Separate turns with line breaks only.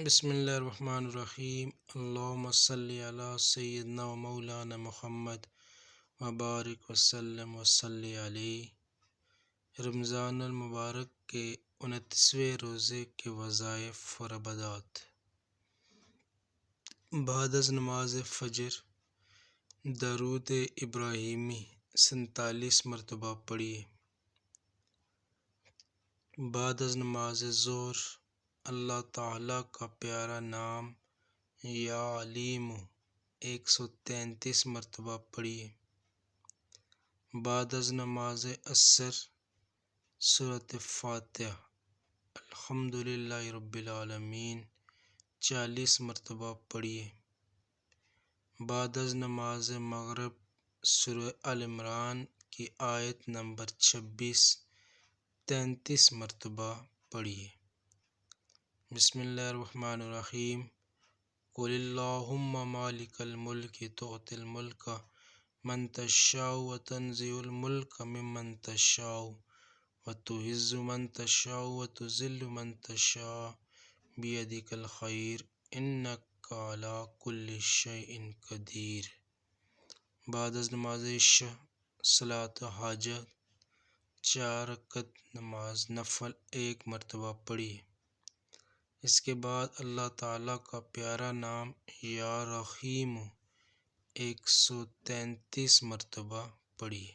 بسم اللہ الرحمن الرحیم، اللہم صلی علی سیدنا و مولانا محمد وبارک وسلم وصلی علیہ۔ رمضان المبارک کے 29ویں روزے کے وظائف و عبادات۔ بعد از نماز فجر درود ابراہیمی 47 مرتبہ پڑھیے۔ بعد از نماز ظہر اللہ تعالیٰ کا پیارا نام یا علیم 133 مرتبہ پڑھیے۔ بعد از نماز عصر سورۃ فاتحہ الحمدللہ رب العالمین 40 مرتبہ پڑھیے۔ بعد از نماز مغرب سورہ آل عمران کی آیت نمبر 26 33 مرتبہ پڑھیے۔ بسم اللہ الرحمن الرحیم۔ قل اللہم مالک الملک تؤتی الملک من تشاء وتنزع الملک ممن تشاء وتعز من تشاء وتذل من تشاء بیدک الخیر انک علی کل شیء قدیر۔ بعد از نماز عشاء صلاۃ حاجت 4 رکعت نماز نفل 1 مرتبہ پڑھیے۔ اس کے بعد اللہ تعالیٰ کا پیارا نام یا رحیم 133 مرتبہ پڑھیے۔